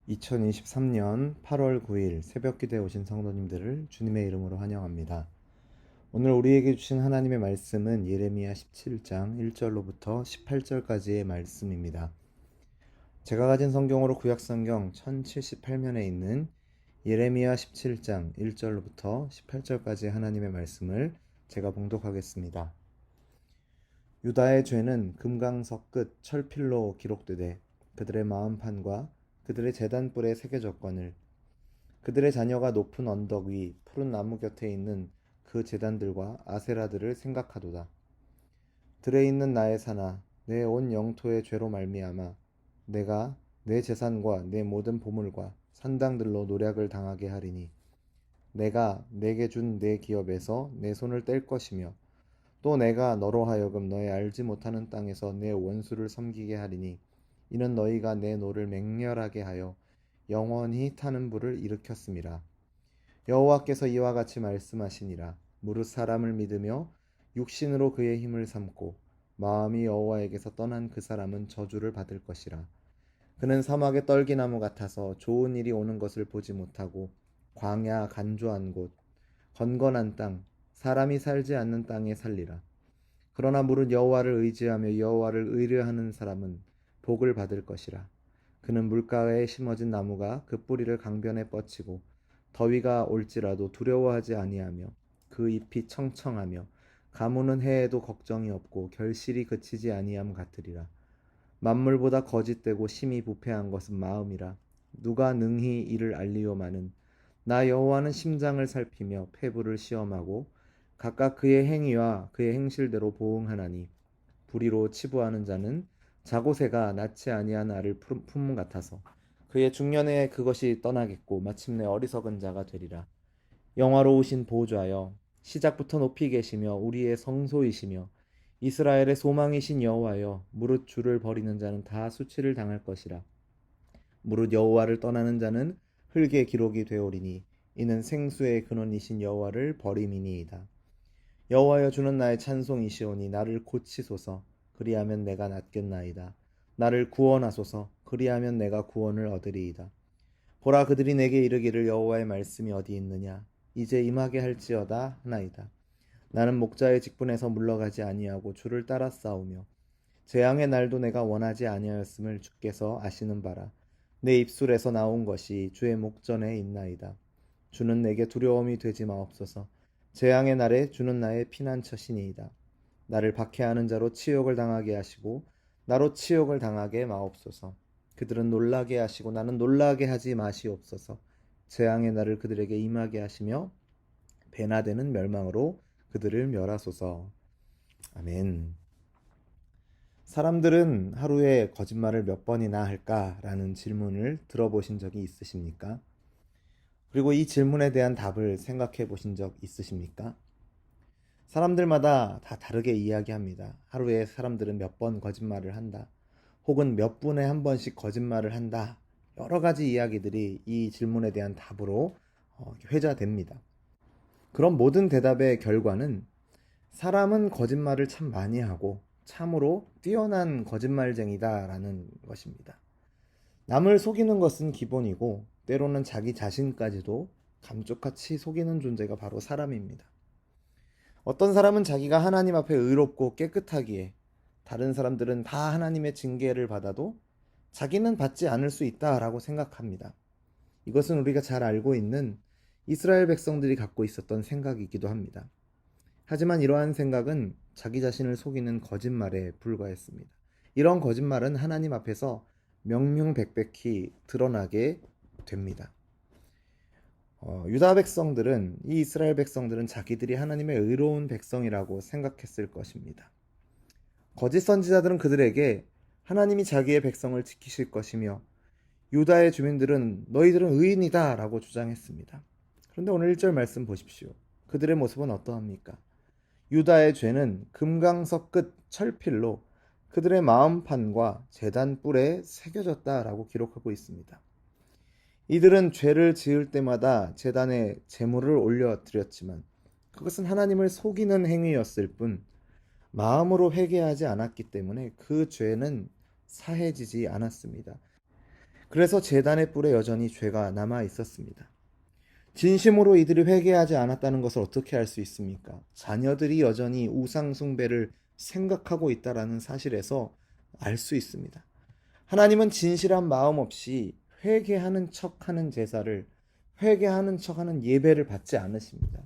2023년 8월 9일 새벽기도에 오신 성도님들을 주님의 이름으로 환영합니다. 오늘 우리에게 주신 하나님의 말씀은 예레미야 17장 1절로부터 18절까지의 말씀입니다. 제가 가진 성경으로 구약성경 1078면에 있는 예레미야 17장 1절로부터 18절까지의 하나님의 말씀을 제가 봉독하겠습니다. 유다의 죄는 금강석 끝 철필로 기록되되 그들의 마음판과 그들의 제단뿔에 새겨졌거늘 그들의 자녀가 높은 언덕 위 푸른 나무 곁에 있는 그 제단들과 아세라들을 생각하도다. 들에 있는 나의 산아, 내 온 영토의 죄로 말미암아 내가 내 재산과 내 모든 보물과 산당들로 노략을 당하게 하리니 내가 내게 준 내 기업에서 내 손을 뗄 것이며 또 내가 너로 하여금 너의 알지 못하는 땅에서 내 원수를 섬기게 하리니 이는 너희가 내 노를 맹렬하게 하여 영원히 타는 불을 일으켰음이라. 여호와께서 이와 같이 말씀하시니라. 무릇 사람을 믿으며 육신으로 그의 힘을 삼고 마음이 여호와에게서 떠난 그 사람은 저주를 받을 것이라. 그는 사막의 떨기나무 같아서 좋은 일이 오는 것을 보지 못하고 광야 간조한 곳 건건한 땅 사람이 살지 않는 땅에 살리라. 그러나 무릇 여호와를 의지하며 여호와를 의뢰하는 사람은 복을 받을 것이라. 그는 물가에 심어진 나무가 그 뿌리를 강변에 뻗치고 더위가 올지라도 두려워하지 아니하며 그 잎이 청청하며 가무는 해에도 걱정이 없고 결실이 그치지 아니함 같으리라. 만물보다 거짓되고 심히 부패한 것은 마음이라. 누가 능히 이를 알리오마는 나 여호와는 심장을 살피며 폐부를 시험하고 각각 그의 행위와 그의 행실대로 보응하나니 불의로 치부하는 자는 자고새가 낳지 아니한 알을 품음 같아서 그의 중년에 그것이 떠나겠고 마침내 어리석은 자가 되리라. 영화로우신 보좌여 시작부터 높이 계시며 우리의 성소이시며 이스라엘의 소망이신 여호와여 무릇 주를 버리는 자는 다 수치를 당할 것이라. 무릇 여호와를 떠나는 자는 흙의 기록이 되오리니 이는 생수의 근원이신 여호와를 버림이니이다. 여호와여 주는 나의 찬송이시오니 나를 고치소서. 그리하면 내가 낫겠나이다. 나를 구원하소서. 그리하면 내가 구원을 얻으리이다. 보라 그들이 내게 이르기를 여호와의 말씀이 어디 있느냐 이제 임하게 할지어다 하나이다. 나는 목자의 직분에서 물러가지 아니하고 주를 따라 싸우며 재앙의 날도 내가 원하지 아니하였음을 주께서 아시는 바라. 내 입술에서 나온 것이 주의 목전에 있나이다. 주는 내게 두려움이 되지 마옵소서. 재앙의 날에 주는 나의 피난처시니이다. 나를 박해하는 자로 치욕을 당하게 하시고 나로 치욕을 당하게 마옵소서. 그들은 놀라게 하시고 나는 놀라게 하지 마시옵소서. 재앙의 날을 그들에게 임하게 하시며 배나 되는 멸망으로 그들을 멸하소서. 아멘. 사람들은 하루에 거짓말을 몇 번이나 할까라는 질문을 들어보신 적이 있으십니까? 그리고 이 질문에 대한 답을 생각해 보신 적 있으십니까? 사람들마다 다 다르게 이야기합니다. 하루에 사람들은 몇 번 거짓말을 한다. 혹은 몇 분에 한 번씩 거짓말을 한다. 여러 가지 이야기들이 이 질문에 대한 답으로 회자됩니다. 그런 모든 대답의 결과는 사람은 거짓말을 참 많이 하고 참으로 뛰어난 거짓말쟁이다라는 것입니다. 남을 속이는 것은 기본이고 때로는 자기 자신까지도 감쪽같이 속이는 존재가 바로 사람입니다. 어떤 사람은 자기가 하나님 앞에 의롭고 깨끗하기에 다른 사람들은 다 하나님의 징계를 받아도 자기는 받지 않을 수 있다라고 생각합니다. 이것은 우리가 잘 알고 있는 이스라엘 백성들이 갖고 있었던 생각이기도 합니다. 하지만 이러한 생각은 자기 자신을 속이는 거짓말에 불과했습니다. 이런 거짓말은 하나님 앞에서 명명백백히 드러나게 됩니다. 유다 백성들은 이 이스라엘 백성들은 자기들이 하나님의 의로운 백성이라고 생각했을 것입니다. 거짓 선지자들은 그들에게 하나님이 자기의 백성을 지키실 것이며 유다의 주민들은 너희들은 의인이다 라고 주장했습니다. 그런데 오늘 1절 말씀 보십시오. 그들의 모습은 어떠합니까? 유다의 죄는 금강석 끝 철필로 그들의 마음판과 제단 뿔에 새겨졌다라고 기록하고 있습니다. 이들은 죄를 지을 때마다 제단에 제물을 올려드렸지만 그것은 하나님을 속이는 행위였을 뿐 마음으로 회개하지 않았기 때문에 그 죄는 사해지지 않았습니다. 그래서 제단의 뿔에 여전히 죄가 남아 있었습니다. 진심으로 이들이 회개하지 않았다는 것을 어떻게 알 수 있습니까? 자녀들이 여전히 우상 숭배를 생각하고 있다라는 사실에서 알 수 있습니다. 하나님은 진실한 마음 없이 회개하는 척하는 제사를, 회개하는 척하는 예배를 받지 않으십니다.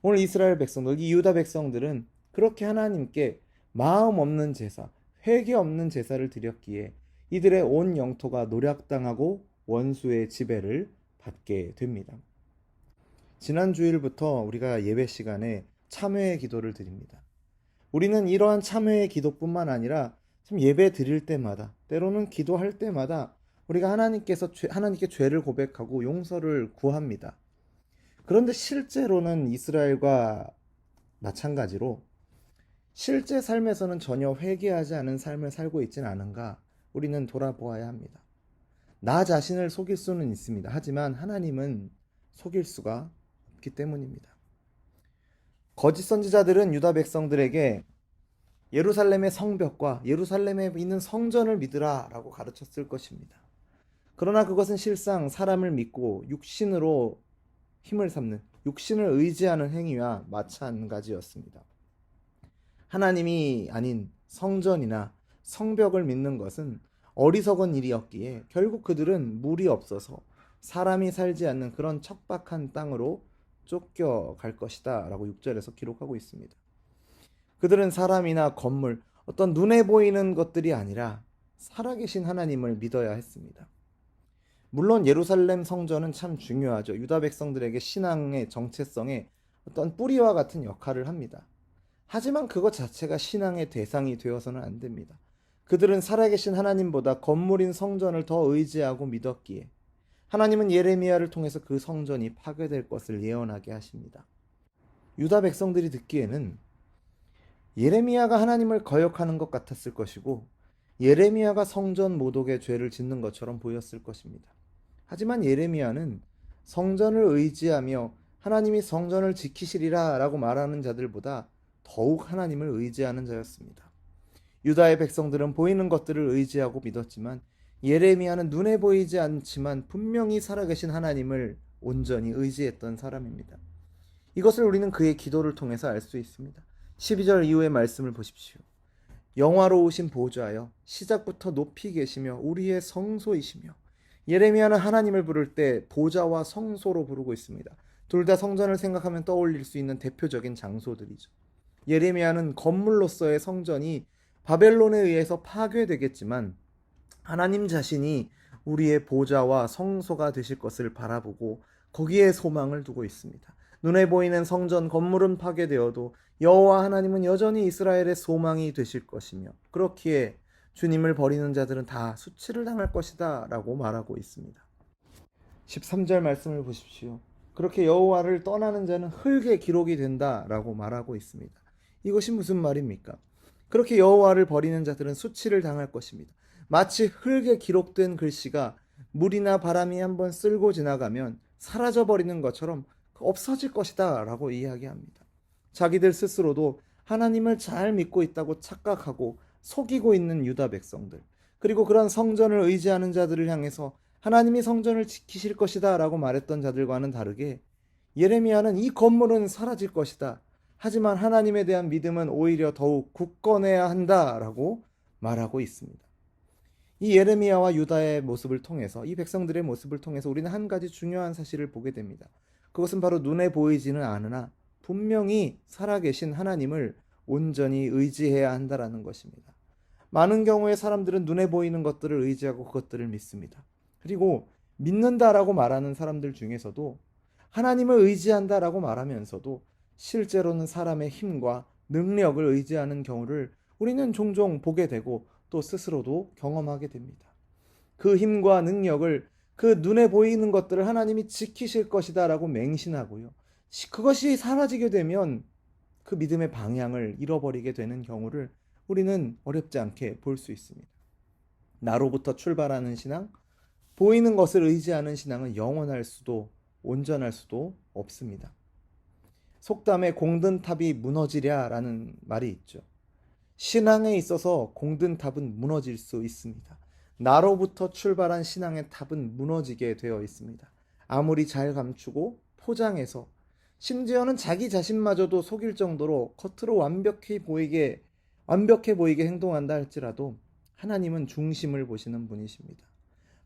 오늘 이스라엘 백성들, 이 유다 백성들은 그렇게 하나님께 마음 없는 제사, 회개 없는 제사를 드렸기에 이들의 온 영토가 노략당하고 원수의 지배를 받게 됩니다. 지난 주일부터 우리가 예배 시간에 참회의 기도를 드립니다. 우리는 이러한 참회의 기도뿐만 아니라 참 예배 드릴 때마다, 때로는 기도할 때마다 우리가 하나님께 죄를 고백하고 용서를 구합니다. 그런데 실제로는 이스라엘과 마찬가지로 실제 삶에서는 전혀 회개하지 않은 삶을 살고 있지는 않은가 우리는 돌아보아야 합니다. 나 자신을 속일 수는 있습니다. 하지만 하나님은 속일 수가 없기 때문입니다. 거짓 선지자들은 유다 백성들에게 예루살렘의 성벽과 예루살렘에 있는 성전을 믿으라 라고 가르쳤을 것입니다. 그러나 그것은 실상 사람을 믿고 육신으로 힘을 삼는, 육신을 의지하는 행위와 마찬가지였습니다. 하나님이 아닌 성전이나 성벽을 믿는 것은 어리석은 일이었기에 결국 그들은 물이 없어서 사람이 살지 않는 그런 척박한 땅으로 쫓겨갈 것이다 라고 6절에서 기록하고 있습니다. 그들은 사람이나 건물, 어떤 눈에 보이는 것들이 아니라 살아계신 하나님을 믿어야 했습니다. 물론 예루살렘 성전은 참 중요하죠. 유다 백성들에게 신앙의 정체성에 어떤 뿌리와 같은 역할을 합니다. 하지만 그것 자체가 신앙의 대상이 되어서는 안 됩니다. 그들은 살아계신 하나님보다 건물인 성전을 더 의지하고 믿었기에 하나님은 예레미야를 통해서 그 성전이 파괴될 것을 예언하게 하십니다. 유다 백성들이 듣기에는 예레미야가 하나님을 거역하는 것 같았을 것이고 예레미야가 성전 모독의 죄를 짓는 것처럼 보였을 것입니다. 하지만 예레미야는 성전을 의지하며 하나님이 성전을 지키시리라 라고 말하는 자들보다 더욱 하나님을 의지하는 자였습니다. 유다의 백성들은 보이는 것들을 의지하고 믿었지만 예레미야는 눈에 보이지 않지만 분명히 살아계신 하나님을 온전히 의지했던 사람입니다. 이것을 우리는 그의 기도를 통해서 알 수 있습니다. 12절 이후의 말씀을 보십시오. 영화로우신 보좌여 시작부터 높이 계시며 우리의 성소이시며. 예레미야는 하나님을 부를 때 보좌와 성소로 부르고 있습니다. 둘 다 성전을 생각하면 떠올릴 수 있는 대표적인 장소들이죠. 예레미야는 건물로서의 성전이 바벨론에 의해서 파괴되겠지만 하나님 자신이 우리의 보좌와 성소가 되실 것을 바라보고 거기에 소망을 두고 있습니다. 눈에 보이는 성전 건물은 파괴되어도 여호와 하나님은 여전히 이스라엘의 소망이 되실 것이며 그렇기에 주님을 버리는 자들은 다 수치를 당할 것이다 라고 말하고 있습니다. 13절 말씀을 보십시오. 그렇게 여호와를 떠나는 자는 흙에 기록이 된다 라고 말하고 있습니다. 이것이 무슨 말입니까? 그렇게 여호와를 버리는 자들은 수치를 당할 것입니다. 마치 흙에 기록된 글씨가 물이나 바람이 한번 쓸고 지나가면 사라져버리는 것처럼 없어질 것이다 라고 이야기합니다. 자기들 스스로도 하나님을 잘 믿고 있다고 착각하고 속이고 있는 유다 백성들, 그리고 그런 성전을 의지하는 자들을 향해서 하나님이 성전을 지키실 것이다 라고 말했던 자들과는 다르게 예레미야는 이 건물은 사라질 것이다, 하지만 하나님에 대한 믿음은 오히려 더욱 굳건해야 한다 라고 말하고 있습니다. 이 예레미야와 유다의 모습을 통해서, 이 백성들의 모습을 통해서 우리는 한 가지 중요한 사실을 보게 됩니다. 그것은 바로 눈에 보이지는 않으나 분명히 살아계신 하나님을 온전히 의지해야 한다라는 것입니다. 많은 경우에 사람들은 눈에 보이는 것들을 의지하고 그것들을 믿습니다. 그리고 믿는다라고 말하는 사람들 중에서도 하나님을 의지한다라고 말하면서도 실제로는 사람의 힘과 능력을 의지하는 경우를 우리는 종종 보게 되고 또 스스로도 경험하게 됩니다. 그 힘과 능력을, 그 눈에 보이는 것들을 하나님이 지키실 것이다 라고 맹신하고요, 그것이 사라지게 되면 그 믿음의 방향을 잃어버리게 되는 경우를 우리는 어렵지 않게 볼 수 있습니다. 나로부터 출발하는 신앙, 보이는 것을 의지하는 신앙은 영원할 수도 온전할 수도 없습니다. 속담에 공든탑이 무너지랴라는 말이 있죠. 신앙에 있어서 공든탑은 무너질 수 있습니다. 나로부터 출발한 신앙의 탑은 무너지게 되어 있습니다. 아무리 잘 감추고 포장해서 심지어는 자기 자신마저도 속일 정도로 겉으로 완벽해 보이게 행동한다 할지라도 하나님은 중심을 보시는 분이십니다.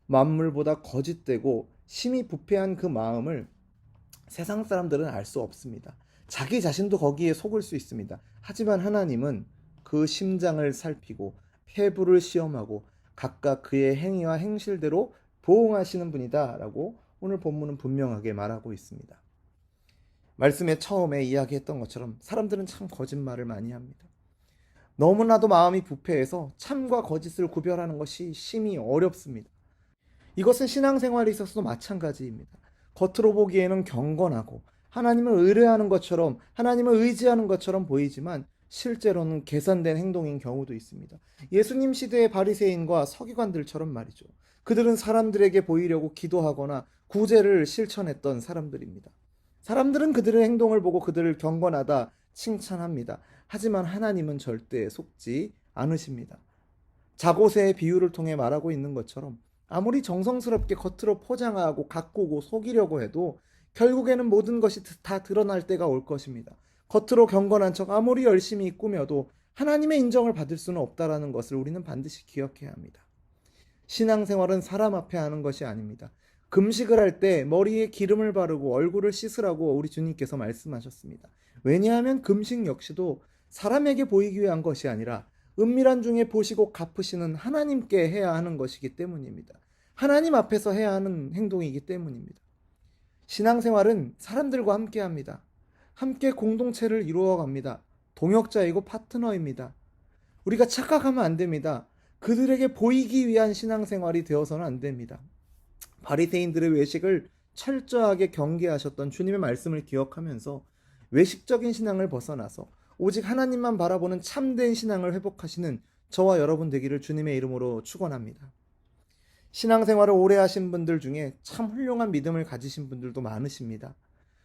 만물보다 거짓되고 심히 부패한 그 마음을 세상 사람들은 알 수 없습니다. 자기 자신도 거기에 속을 수 있습니다. 하지만 하나님은 그 심장을 살피고 폐부를 시험하고 각각 그의 행위와 행실대로 보응하시는 분이다라고 오늘 본문은 분명하게 말하고 있습니다. 말씀의 처음에 이야기했던 것처럼 사람들은 참 거짓말을 많이 합니다. 너무나도 마음이 부패해서 참과 거짓을 구별하는 것이 심히 어렵습니다. 이것은 신앙생활에 있어서도 마찬가지입니다. 겉으로 보기에는 경건하고 하나님을 의뢰하는 것처럼, 하나님을 의지하는 것처럼 보이지만 실제로는 계산된 행동인 경우도 있습니다. 예수님 시대의 바리새인과 서기관들처럼 말이죠. 그들은 사람들에게 보이려고 기도하거나 구제를 실천했던 사람들입니다. 사람들은 그들의 행동을 보고 그들을 경건하다 칭찬합니다. 하지만 하나님은 절대 속지 않으십니다. 자고새의 비유를 통해 말하고 있는 것처럼 아무리 정성스럽게 겉으로 포장하고 가꾸고 속이려고 해도 결국에는 모든 것이 다 드러날 때가 올 것입니다. 겉으로 경건한 척 아무리 열심히 꾸며도 하나님의 인정을 받을 수는 없다라는 것을 우리는 반드시 기억해야 합니다. 신앙생활은 사람 앞에 하는 것이 아닙니다. 금식을 할 때 머리에 기름을 바르고 얼굴을 씻으라고 우리 주님께서 말씀하셨습니다. 왜냐하면 금식 역시도 사람에게 보이기 위한 것이 아니라 은밀한 중에 보시고 갚으시는 하나님께 해야 하는 것이기 때문입니다. 하나님 앞에서 해야 하는 행동이기 때문입니다. 신앙생활은 사람들과 함께 합니다. 함께 공동체를 이루어 갑니다. 동역자이고 파트너입니다. 우리가 착각하면 안 됩니다. 그들에게 보이기 위한 신앙생활이 되어서는 안 됩니다. 바리새인들의 외식을 철저하게 경계하셨던 주님의 말씀을 기억하면서 외식적인 신앙을 벗어나서 오직 하나님만 바라보는 참된 신앙을 회복하시는 저와 여러분 되기를 주님의 이름으로 축원합니다. 신앙생활을 오래 하신 분들 중에 참 훌륭한 믿음을 가지신 분들도 많으십니다.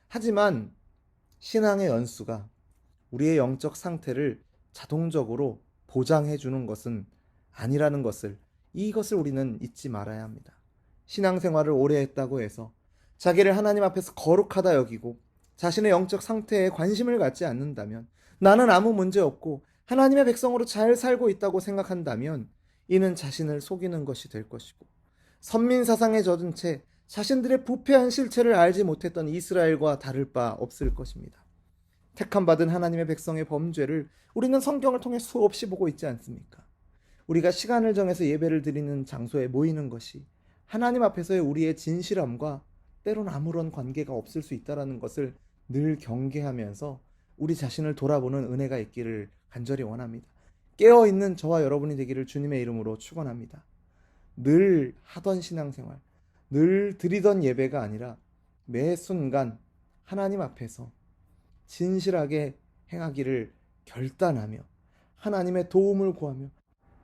하지만 신앙의 연수가 우리의 영적 상태를 자동적으로 보장해 주는 것은 아니라는 것을, 이것을 우리는 잊지 말아야 합니다. 신앙생활을 오래 했다고 해서 자기를 하나님 앞에서 거룩하다 여기고 자신의 영적 상태에 관심을 갖지 않는다면, 나는 아무 문제 없고 하나님의 백성으로 잘 살고 있다고 생각한다면 이는 자신을 속이는 것이 될 것이고, 선민사상에 젖은 채 자신들의 부패한 실체를 알지 못했던 이스라엘과 다를 바 없을 것입니다. 택함받은 하나님의 백성의 범죄를 우리는 성경을 통해 수없이 보고 있지 않습니까? 우리가 시간을 정해서 예배를 드리는 장소에 모이는 것이 하나님 앞에서의 우리의 진실함과 때론 아무런 관계가 없을 수 있다는 것을 늘 경계하면서 우리 자신을 돌아보는 은혜가 있기를 간절히 원합니다. 깨어있는 저와 여러분이 되기를 주님의 이름으로 축원합니다. 늘 하던 신앙생활, 늘 드리던 예배가 아니라 매 순간 하나님 앞에서 진실하게 행하기를 결단하며 하나님의 도움을 구하며,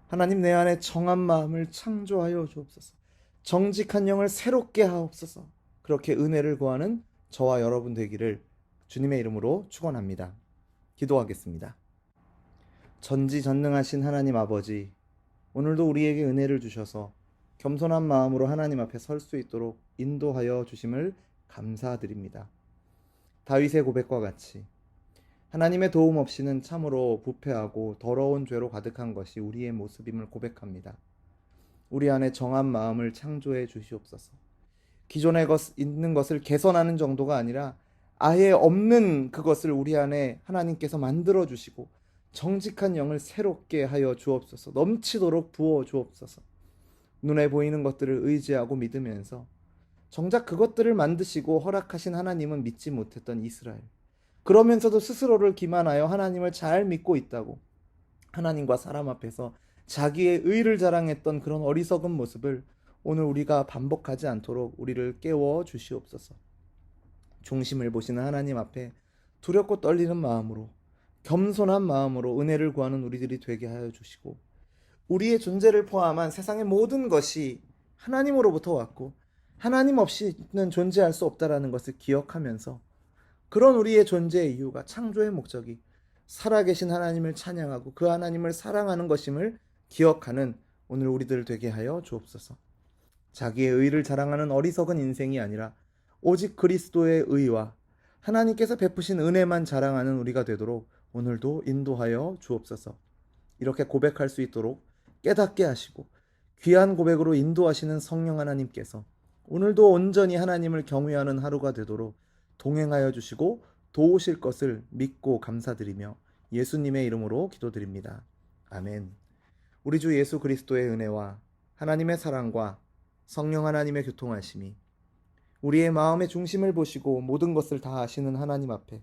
하나님 내 안에 정한 마음을 창조하여 주옵소서, 정직한 영을 새롭게 하옵소서, 그렇게 은혜를 구하는 저와 여러분 되기를 주님의 이름으로 축원합니다. 기도하겠습니다. 전지전능하신 하나님 아버지, 오늘도 우리에게 은혜를 주셔서 겸손한 마음으로 하나님 앞에 설 수 있도록 인도하여 주심을 감사드립니다. 다윗의 고백과 같이 하나님의 도움 없이는 참으로 부패하고 더러운 죄로 가득한 것이 우리의 모습임을 고백합니다. 우리 안에 정한 마음을 창조해 주시옵소서. 기존에 있는 것을 개선하는 정도가 아니라 아예 없는 그것을 우리 안에 하나님께서 만들어 주시고 정직한 영을 새롭게 하여 주옵소서. 넘치도록 부어 주옵소서. 눈에 보이는 것들을 의지하고 믿으면서 정작 그것들을 만드시고 허락하신 하나님은 믿지 못했던 이스라엘, 그러면서도 스스로를 기만하여 하나님을 잘 믿고 있다고 하나님과 사람 앞에서 자기의 의를 자랑했던 그런 어리석은 모습을 오늘 우리가 반복하지 않도록 우리를 깨워 주시옵소서. 중심을 보시는 하나님 앞에 두렵고 떨리는 마음으로, 겸손한 마음으로 은혜를 구하는 우리들이 되게 하여 주시고, 우리의 존재를 포함한 세상의 모든 것이 하나님으로부터 왔고 하나님 없이는 존재할 수 없다라는 것을 기억하면서, 그런 우리의 존재의 이유가, 창조의 목적이 살아계신 하나님을 찬양하고 그 하나님을 사랑하는 것임을 기억하는 오늘 우리들 되게 하여 주옵소서. 자기의 의를 자랑하는 어리석은 인생이 아니라 오직 그리스도의 의와 하나님께서 베푸신 은혜만 자랑하는 우리가 되도록 오늘도 인도하여 주옵소서. 이렇게 고백할 수 있도록 깨닫게 하시고 귀한 고백으로 인도하시는 성령 하나님께서 오늘도 온전히 하나님을 경외하는 하루가 되도록 동행하여 주시고 도우실 것을 믿고 감사드리며 예수님의 이름으로 기도드립니다. 아멘. 우리 주 예수 그리스도의 은혜와 하나님의 사랑과 성령 하나님의 교통하심이 우리의 마음의 중심을 보시고 모든 것을 다 아시는 하나님 앞에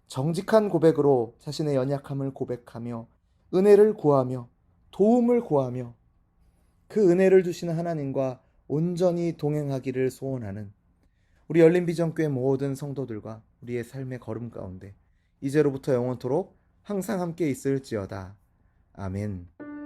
정직한 고백으로 자신의 연약함을 고백하며 은혜를 구하며 도움을 구하며 그 은혜를 주시는 하나님과 온전히 동행하기를 소원하는 우리 열린비전교회 모든 성도들과 우리의 삶의 걸음 가운데 이제로부터 영원토록 항상 함께 있을지어다. 아멘.